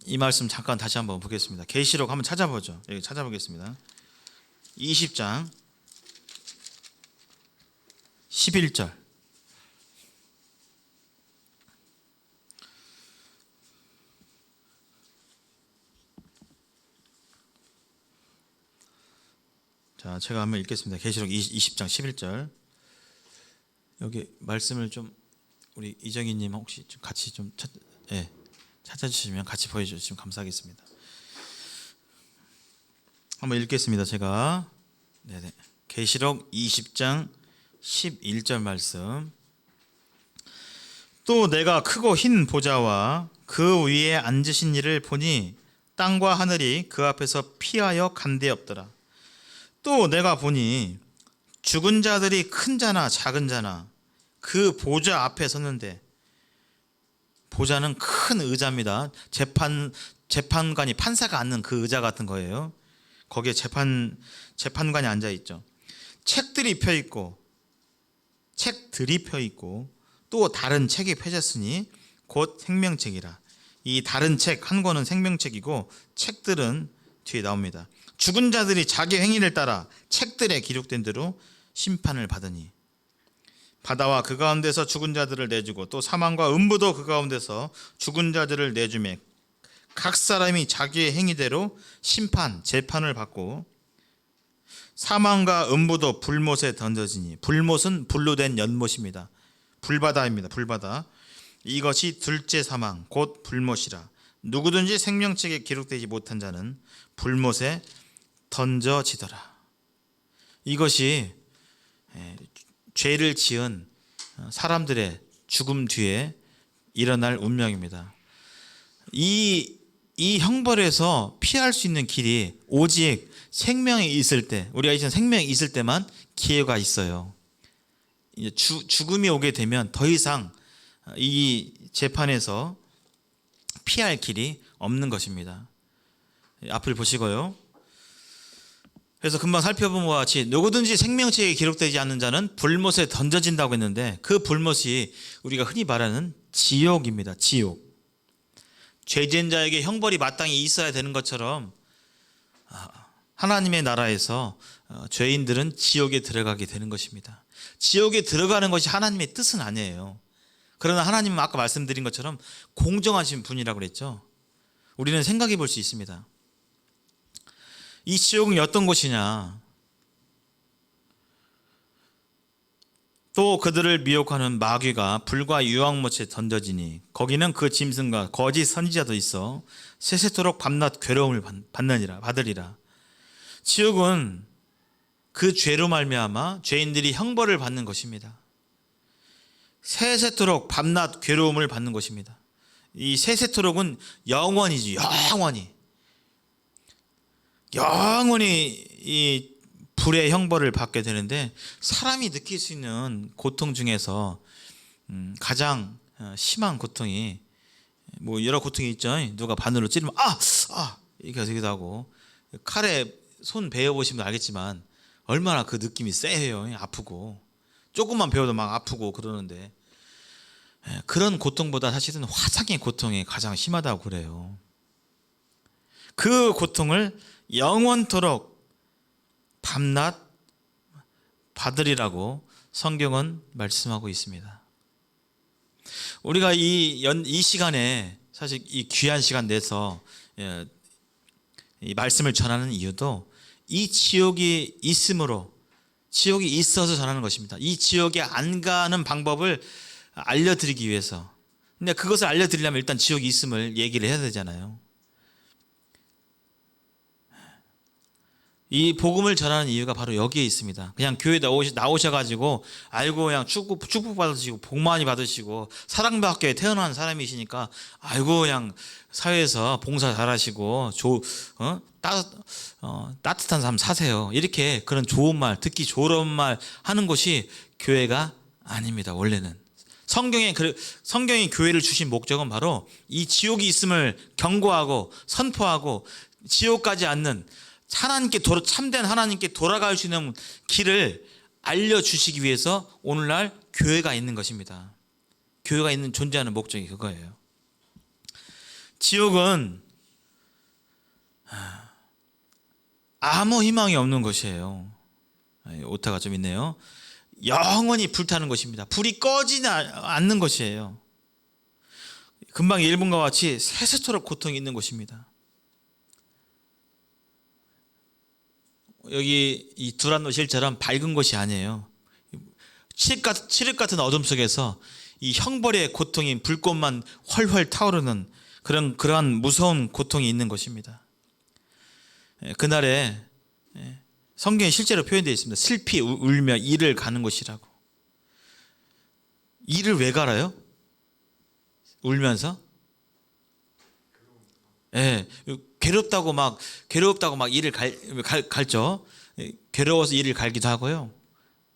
이 말씀 잠깐 다시 한번 보겠습니다. 계시록 한번 찾아보죠. 여기 찾아보겠습니다. 20장 11절. 자, 제가 한번 읽겠습니다. 계시록 20장 11절. 여기 말씀을 좀 우리 이정희님 혹시 좀 같이 좀 찾아주시면 같이 보여주시면 감사하겠습니다. 한번 읽겠습니다. 제가 계시록 20장 11절 말씀. 또 내가 크고 흰 보좌와 그 위에 앉으신 이를 보니 땅과 하늘이 그 앞에서 피하여 간데없더라. 또 내가 보니 죽은 자들이 큰 자나 작은 자나 그 보좌 앞에 섰는데, 보좌는 큰 의자입니다. 재판관이, 판사가 앉는 그 의자 같은 거예요. 거기에 재판관이 앉아 있죠. 책들이 펴 있고 또 다른 책이 펴졌으니 곧 생명책이라. 이 다른 책 한 권은 생명책이고 책들은 뒤에 나옵니다. 죽은 자들이 자기 행위를 따라 책들에 기록된 대로 심판을 받으니 바다와 그 가운데서 죽은 자들을 내주고 또 사망과 음부도 그 가운데서 죽은 자들을 내주매 각 사람이 자기의 행위대로 재판을 받고 사망과 음부도 불못에 던져지니, 불못은 불로 된 연못입니다. 불바다입니다. 불바다. 이것이 둘째 사망 곧 불못이라. 누구든지 생명책에 기록되지 못한 자는 불못에 던져지더라. 이것이 죄를 지은 사람들의 죽음 뒤에 일어날 운명입니다. 이 형벌에서 피할 수 있는 길이 오직 생명이 있을 때, 우리가 이제 생명이 있을 때만 기회가 있어요. 이제 죽음이 오게 되면 더 이상 이 재판에서 피할 길이 없는 것입니다. 앞을 보시고요. 그래서 금방 살펴본 것과 같이 누구든지 생명책에 기록되지 않는 자는 불못에 던져진다고 했는데, 그 불못이 우리가 흔히 말하는 지옥입니다. 지옥. 죄진 자에게 형벌이 마땅히 있어야 되는 것처럼 하나님의 나라에서 죄인들은 지옥에 들어가게 되는 것입니다. 지옥에 들어가는 것이 하나님의 뜻은 아니에요. 그러나 하나님은 아까 말씀드린 것처럼 공정하신 분이라고 그랬죠. 우리는 생각해 볼 수 있습니다. 이 지옥은 어떤 곳이냐? 또 그들을 미혹하는 마귀가 불과 유황못에 던져지니 거기는 그 짐승과 거짓 선지자도 있어 세세토록 밤낮 괴로움을 받으리라. 지옥은 그 죄로 말미암아 죄인들이 형벌을 받는 것입니다. 세세토록 밤낮 괴로움을 받는 것입니다. 이 세세토록은 영원이지. 영원히 이 불의 형벌을 받게 되는데, 사람이 느낄 수 있는 고통 중에서 가장 심한 고통이, 뭐 여러 고통이 있죠. 누가 바늘로 찌르면 이렇게 되기도 하고, 칼에 손 베어 보시면 알겠지만 얼마나 그 느낌이 세요. 아프고, 조금만 베어도 막 아프고 그러는데, 그런 고통보다 사실은 화상의 고통이 가장 심하다고 그래요. 그 고통을 영원토록 밤낮 받으리라고 성경은 말씀하고 있습니다. 우리가 이 시간에 사실 이 귀한 시간 내서 이 말씀을 전하는 이유도 이 지옥이 있음으로, 지옥이 있어서 전하는 것입니다. 이 지옥에 안 가는 방법을 알려드리기 위해서. 근데 그것을 알려드리려면 일단 지옥이 있음을 얘기를 해야 되잖아요. 이 복음을 전하는 이유가 바로 여기에 있습니다. 그냥 교회에 나오셔가지고 알고 그냥 축복 받으시고 복 많이 받으시고 사랑받게 태어난 사람이시니까 알고 그냥 사회에서 봉사 잘하시고 따뜻한 삶 사세요. 이렇게 그런 좋은 말, 듣기 좋은 말 하는 것이 교회가 아닙니다. 원래는 성경이 교회를 주신 목적은 바로 이 지옥이 있음을 경고하고 선포하고 지옥까지 않는 참된 하나님께 돌아갈 수 있는 길을 알려주시기 위해서 오늘날 교회가 있는 것입니다. 교회가 있는 존재하는 목적이 그거예요. 지옥은 아무 희망이 없는 것이에요. 오타가 좀 있네요. 영원히 불타는 것입니다. 불이 꺼지지 않는 것이에요. 금방 읽은 것과 같이 세세토록 고통이 있는 것입니다. 여기 이 두란노 실처럼 밝은 곳이 아니에요. 칠흑 같은 어둠 속에서 이 형벌의 고통인 불꽃만 훨훨 타오르는 그러한 무서운 고통이 있는 것입니다. 그날에 성경에 실제로 표현되어 있습니다. 슬피 울며 이를 가는 곳이라고. 이를 왜 갈아요? 울면서? 괴롭다고 막 이를 갈죠. 괴로워서 이를 갈기도 하고요.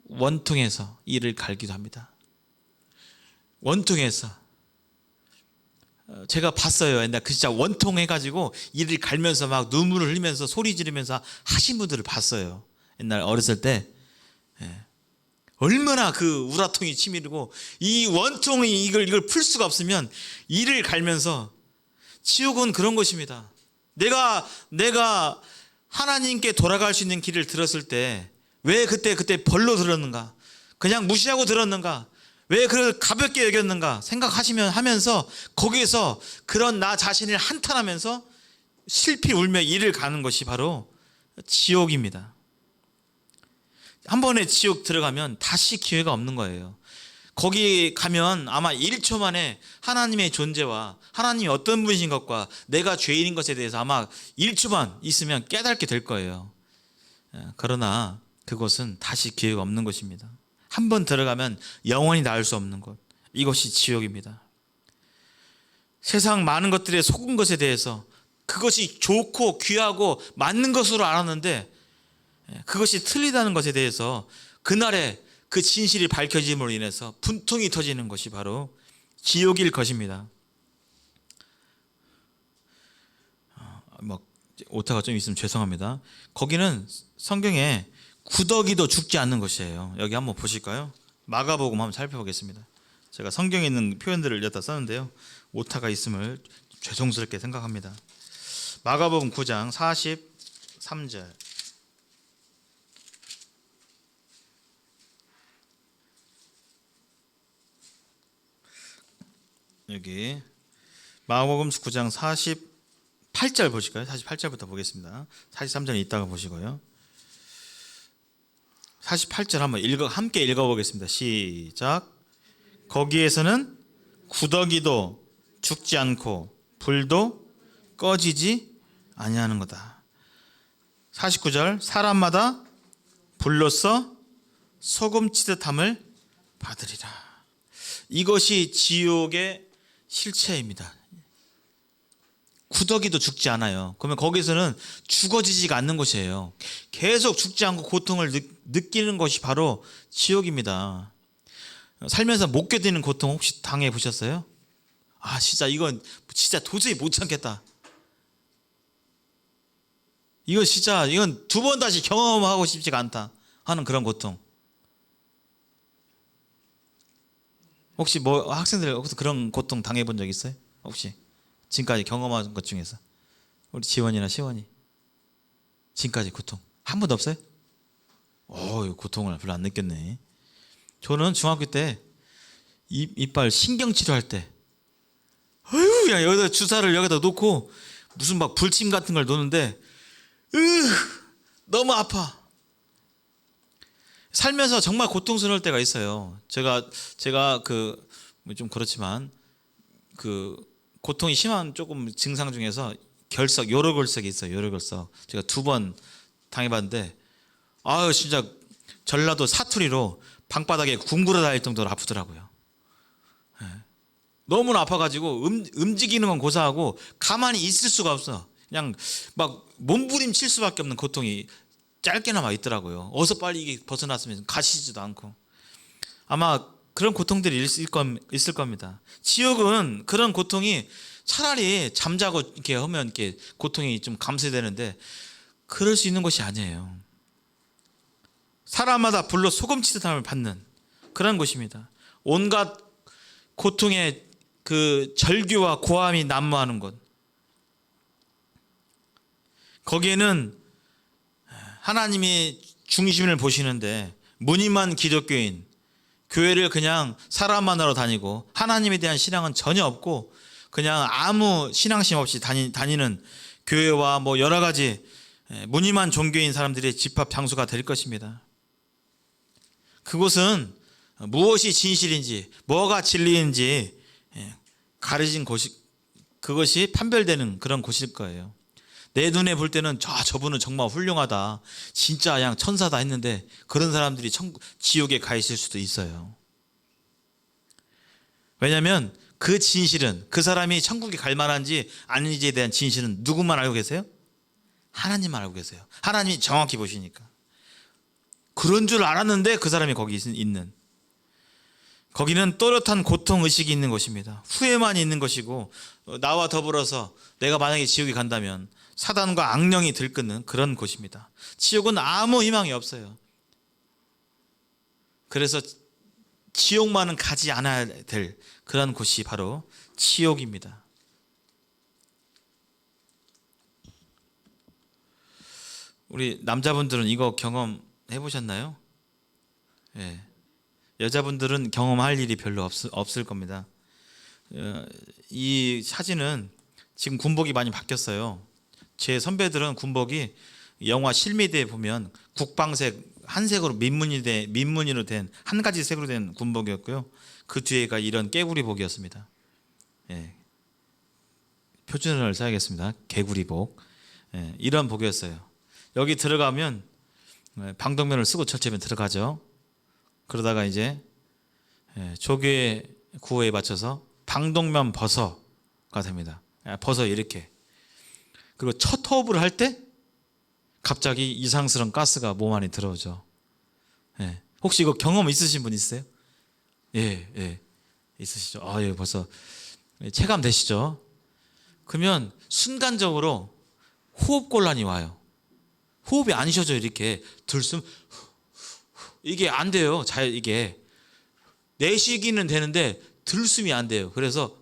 원통해서 이를 갈기도 합니다. 원통해서. 제가 봤어요. 옛날 진짜 원통해가지고 이를 갈면서 막 눈물을 흘리면서 소리 지르면서 하신 분들을 봤어요. 옛날 어렸을 때. 얼마나 그 우라통이 치밀고 이 원통이 이걸 풀 수가 없으면 이를 갈면서. 지옥은 그런 것입니다. 내가 하나님께 돌아갈 수 있는 길을 들었을 때 왜 그때 벌로 들었는가? 그냥 무시하고 들었는가? 왜 그걸 가볍게 여겼는가? 하면서 거기에서 그런 나 자신을 한탄하면서 슬피 울며 이를 가는 것이 바로 지옥입니다. 한 번에 지옥 들어가면 다시 기회가 없는 거예요. 거기 가면 아마 1초 만에 하나님의 존재와 하나님이 어떤 분이신 것과 내가 죄인인 것에 대해서 아마 1초만 있으면 깨닫게 될 거예요. 그러나 그것은 다시 기회가 없는 것입니다. 한 번 들어가면 영원히 나올 수 없는 곳, 이것이 지옥입니다. 세상 많은 것들에 속은 것에 대해서 그것이 좋고 귀하고 맞는 것으로 알았는데 그것이 틀리다는 것에 대해서 그날에 그 진실이 밝혀짐으로 인해서 분통이 터지는 것이 바로 지옥일 것입니다. 오타가 좀 있으면 죄송합니다. 거기는 성경에 구더기도 죽지 않는 것이에요. 여기 한번 보실까요? 마가복음 한번 살펴보겠습니다. 제가 성경에 있는 표현들을 여기다 썼는데요, 오타가 있음을 죄송스럽게 생각합니다. 마가복음 9장 43절. 여기 마가복음 9장 48절 보실까요? 48절부터 보겠습니다. 43절 이따가 보시고요. 48절 한번 함께 읽어보겠습니다. 시작. 거기에서는 구더기도 죽지 않고 불도 꺼지지 아니하는 거다. 49절. 사람마다 불로써 소금 치듯함을 받으리라. 이것이 지옥의 실체입니다. 구더기도 죽지 않아요. 그러면 거기서는 죽어지지가 않는 곳이에요. 계속 죽지 않고 고통을 느끼는 것이 바로 지옥입니다. 살면서 못 견디는 고통 혹시 당해 보셨어요? 아, 진짜 이건 진짜 도저히 못 참겠다. 이건 두 번 다시 경험하고 싶지가 않다 하는 그런 고통. 혹시 학생들 혹시 그런 고통 당해본 적 있어요? 혹시 지금까지 경험한 것 중에서 우리 지원이나 시원이 지금까지 고통 한 번도 없어요? 고통을 별로 안 느꼈네. 저는 중학교 때 이빨 신경 치료할 때, 야, 여기다 주사를 여기다 놓고 무슨 막 불침 같은 걸 놓는데 너무 아파. 살면서 정말 고통스러울 때가 있어요. 제가 좀 그렇지만 고통이 심한 조금 증상 중에서 요로결석이 있어요. 요로결석. 제가 2번 당해봤는데, 진짜 전라도 사투리로 방바닥에 궁굴어 다닐 정도로 아프더라고요. 너무나 아파가지고 움직이는 건 고사하고 가만히 있을 수가 없어. 그냥 막 몸부림칠 수밖에 없는 고통이 짧게나마 있더라고요. 어서 빨리 이게 벗어났으면 가시지도 않고. 아마 그런 고통들이 있을 겁니다. 지옥은 그런 고통이 차라리 잠자고 이렇게 하면 이렇게 고통이 좀 감소되는데 그럴 수 있는 것이 아니에요. 사람마다 불로 소금 치듯함을 받는 그런 곳입니다. 온갖 고통의 그 절규와 고함이 난무하는 곳. 거기에는 하나님이 중심을 보시는데 무늬만 기독교인, 교회를 그냥 사람만으로 다니고 하나님에 대한 신앙은 전혀 없고 그냥 아무 신앙심 없이 다니는 교회와 여러 가지 무늬만 종교인 사람들의 집합 장소가 될 것입니다. 그곳은 무엇이 진실인지 뭐가 진리인지 가려진 곳이, 그것이 판별되는 그런 곳일 거예요. 내 눈에 볼 때는 저분은 정말 훌륭하다, 진짜 그냥 천사다 했는데 그런 사람들이 지옥에 가 있을 수도 있어요. 왜냐하면 그 진실은, 그 사람이 천국에 갈 만한지 아닌지에 대한 진실은 누구만 알고 계세요? 하나님만 알고 계세요. 하나님이 정확히 보시니까. 그런 줄 알았는데 그 사람이 거기 있는, 거기는 또렷한 고통의식이 있는 것입니다. 후회만 있는 것이고, 나와 더불어서 내가 만약에 지옥에 간다면 사단과 악령이 들끓는 그런 곳입니다. 지옥은 아무 희망이 없어요. 그래서 지옥만은 가지 않아야 될 그런 곳이 바로 지옥입니다. 우리 남자분들은 이거 경험해 보셨나요? 예. 여자분들은 경험할 일이 별로 없을 겁니다. 이 사진은 지금 군복이 많이 바뀌었어요. 제 선배들은 군복이 영화 실미대에 보면 국방색 한색으로 민무늬로 된 한 가지 색으로 된 군복이었고요. 그 뒤에가 이런 깨구리복이었습니다. 예. 표준어를 써야겠습니다. 개구리복. 예. 이런 복이었어요. 여기 들어가면 방독면을 쓰고 철제면 들어가죠. 그러다가 이제 조교의 구호에 맞춰서 방독면 버서가 됩니다. 버서 이렇게. 그리고 첫 호흡을 할 때 갑자기 이상스러운 가스가 몸 안에 들어오죠. 혹시 이거 경험 있으신 분 있으세요? 예, 있으시죠? 예, 벌써 체감 되시죠? 그러면 순간적으로 호흡 곤란이 와요. 호흡이 안 쉬어져요. 이렇게 들숨 이게 안 돼요. 이게 내쉬기는 되는데 들숨이 안 돼요. 그래서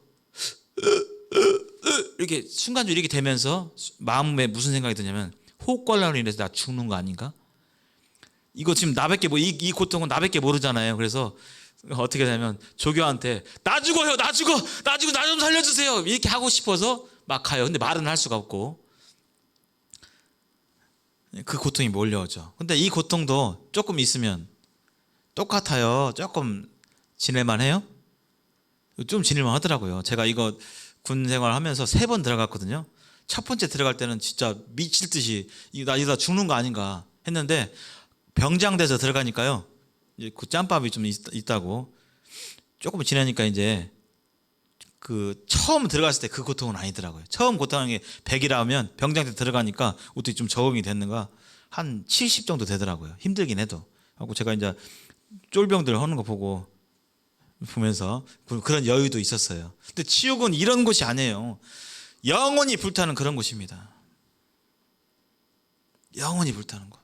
이렇게 순간적으로 이렇게 되면서 마음에 무슨 생각이 드냐면 호흡 곤란으로 인해서 나 죽는 거 아닌가? 이거 지금 나밖에 이 고통은 나밖에 모르잖아요. 그래서 어떻게 되냐면 조교한테 나 죽어요, 나 죽어, 나 좀 살려주세요 이렇게 하고 싶어서 막 가요. 근데 말은 할 수가 없고 그 고통이 몰려오죠. 근데 이 고통도 조금 있으면 똑같아요. 조금 지낼만 해요? 좀 지낼만 하더라고요. 제가 이거 군 생활하면서 3번 들어갔거든요. 첫 번째 들어갈 때는 진짜 미칠 듯이 나 이러다 죽는 거 아닌가 했는데 병장돼서 들어가니까요. 이제 그 짬밥이 좀 있다고 조금 지나니까 이제 그 처음 들어갔을 때 그 고통은 아니더라고요. 처음 고통하는 게 100이라 하면 병장 때 들어가니까 어떻게 좀 적응이 됐는가 한 70 정도 되더라고요. 힘들긴 해도. 하고 제가 이제 쫄병들 하는 거 보면서 그런 여유도 있었어요. 근데 지옥은 이런 곳이 아니에요. 영원히 불타는 그런 곳입니다. 영원히 불타는 곳.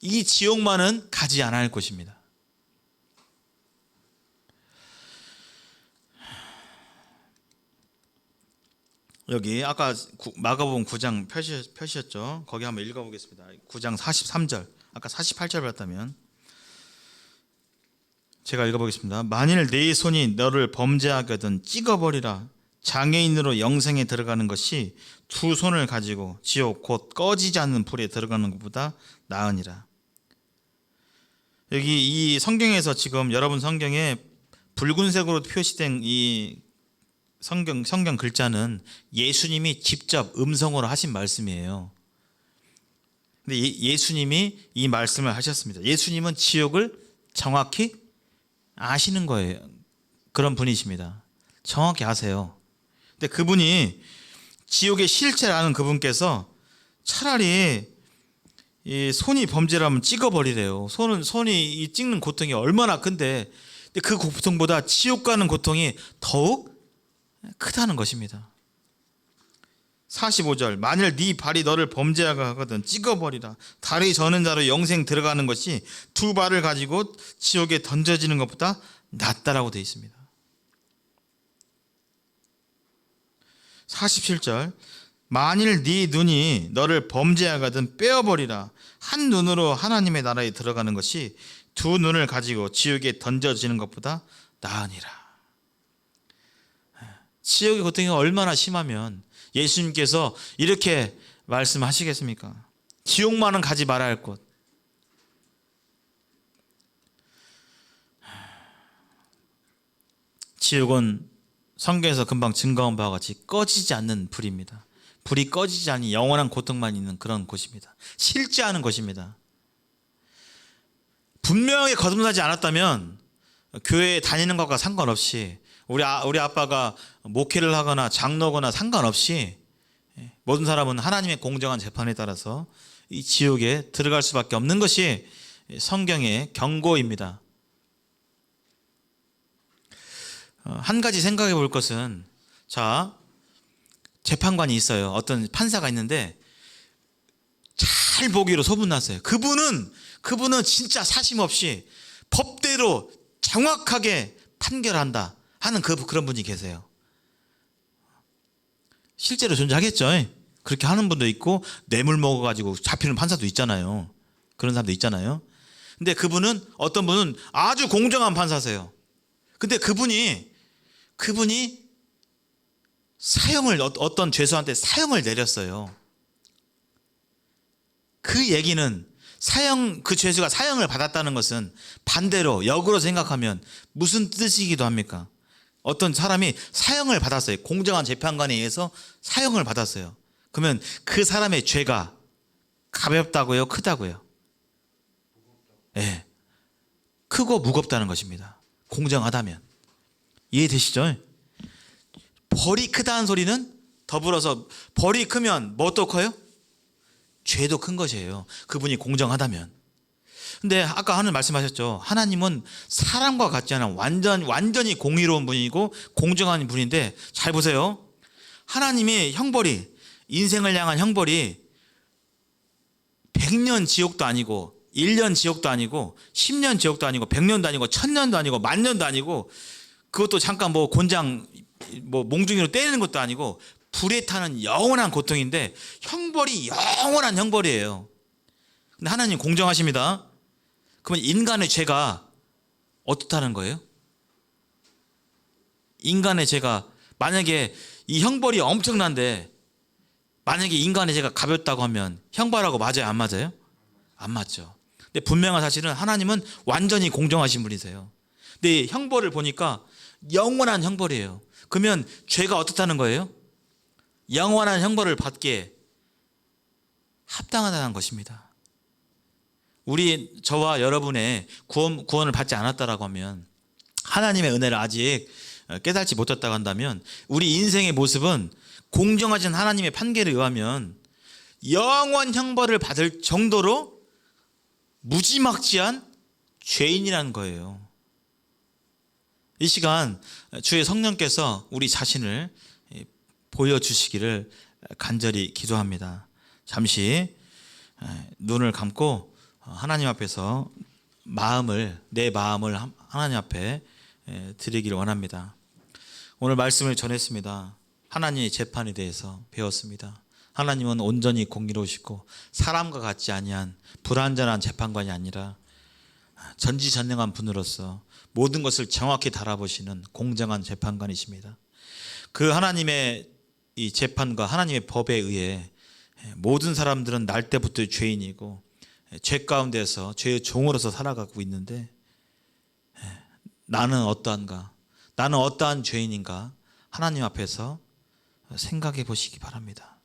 이 지옥만은 가지 않아야 할 곳입니다. 여기 아까 마가복음 9장 표시였죠. 거기 한번 읽어보겠습니다. 9장 43절. 아까 48절 봤다면 제가 읽어보겠습니다. 만일 네 손이 너를 범죄하거든 찍어버리라. 장애인으로 영생에 들어가는 것이 두 손을 가지고 지옥 곧 꺼지지 않는 불에 들어가는 것보다 나으니라. 여기 이 성경에서 지금 여러분 성경에 붉은색으로 표시된 이 성경 글자는 예수님이 직접 음성으로 하신 말씀이에요. 근데 예수님이 이 말씀을 하셨습니다. 예수님은 지옥을 정확히 아시는 거예요. 그런 분이십니다. 정확히 아세요. 근데 그분이 지옥의 실체를 아는 그분께서 차라리 이 손이 범죄라면 찍어버리래요. 손이 이 찍는 고통이 얼마나 큰데, 근데 그 고통보다 지옥 가는 고통이 더욱 크다는 것입니다. 45절 만일 네 발이 너를 범죄하게 하거든 찍어버리라. 다리 저는 자로 영생 들어가는 것이 두 발을 가지고 지옥에 던져지는 것보다 낫다라고 되어 있습니다. 47절 만일 네 눈이 너를 범죄하거든 빼어버리라. 한 눈으로 하나님의 나라에 들어가는 것이 두 눈을 가지고 지옥에 던져지는 것보다 나으니라. 지옥의 고통이 얼마나 심하면 예수님께서 이렇게 말씀하시겠습니까? 지옥만은 가지 말아야 할 곳. 지옥은 성경에서 금방 증거한 바와 같이 꺼지지 않는 불입니다. 불이 꺼지지 않는 영원한 고통만 있는 그런 곳입니다. 실제하는 곳입니다. 분명히 거듭나지 않았다면 교회에 다니는 것과 상관없이 우리 아빠가 목회를 하거나 장로거나 상관없이 모든 사람은 하나님의 공정한 재판에 따라서 이 지옥에 들어갈 수밖에 없는 것이 성경의 경고입니다. 한 가지 생각해 볼 것은, 자, 재판관이 있어요. 어떤 판사가 있는데 잘 보기로 소문났어요. 그분은 진짜 사심 없이 법대로 정확하게 판결한다 하는 그런 분이 계세요. 실제로 존재하겠죠. 그렇게 하는 분도 있고 뇌물 먹어가지고 잡히는 판사도 있잖아요. 그런 사람도 있잖아요. 근데 어떤 분은 아주 공정한 판사세요. 근데 그분이 어떤 죄수한테 사형을 내렸어요. 그 얘기는 그 죄수가 사형을 받았다는 것은 반대로 역으로 생각하면 무슨 뜻이기도 합니까? 어떤 사람이 사형을 받았어요. 공정한 재판관에 의해서 사형을 받았어요. 그러면 그 사람의 죄가 가볍다고요? 크다고요? 예. 크고 무겁다는 것입니다. 공정하다면. 이해되시죠? 벌이 크다는 소리는 더불어서 벌이 크면 뭣도 커요? 죄도 큰 것이에요. 그분이 공정하다면. 근데 아까 하는 말씀하셨죠. 하나님은 사람과 같지 않은 완전히 공의로운 분이고 공정한 분인데, 잘 보세요. 하나님의 형벌이, 인생을 향한 형벌이 100년 지옥도 아니고 1년 지옥도 아니고 10년 지옥도 아니고 100년도 아니고 1000년도 아니고 10,000년도 아니고, 그것도 잠깐 뭐 곤장 뭐 몽둥이로 때리는 것도 아니고 불에 타는 영원한 고통인데, 형벌이 영원한 형벌이에요. 근데 하나님 공정하십니다. 그러면 인간의 죄가 어떻다는 거예요? 인간의 죄가, 만약에 이 형벌이 엄청난데 만약에 인간의 죄가 가볍다고 하면 형벌하고 맞아요, 안 맞아요? 안 맞죠. 근데 분명한 사실은 하나님은 완전히 공정하신 분이세요. 근데 형벌을 보니까 영원한 형벌이에요. 그러면 죄가 어떻다는 거예요? 영원한 형벌을 받기에 합당하다는 것입니다. 저와 여러분의 구원을 받지 않았다라고 하면, 하나님의 은혜를 아직 깨닫지 못했다고 한다면, 우리 인생의 모습은 공정하신 하나님의 판결에 의하면 영원 형벌을 받을 정도로 무지막지한 죄인이라는 거예요. 이 시간 주의 성령께서 우리 자신을 보여주시기를 간절히 기도합니다. 잠시 눈을 감고 하나님 앞에서 내 마음을 하나님 앞에 드리기를 원합니다. 오늘 말씀을 전했습니다. 하나님의 재판에 대해서 배웠습니다. 하나님은 온전히 공의로우시고 사람과 같지 아니한 불완전한 재판관이 아니라 전지전능한 분으로서 모든 것을 정확히 달아보시는 공정한 재판관이십니다. 그 하나님의 이 재판과 하나님의 법에 의해 모든 사람들은 날 때부터 죄인이고 죄 가운데서 죄의 종으로서 살아가고 있는데, 나는 어떠한가? 나는 어떠한 죄인인가? 하나님 앞에서 생각해 보시기 바랍니다.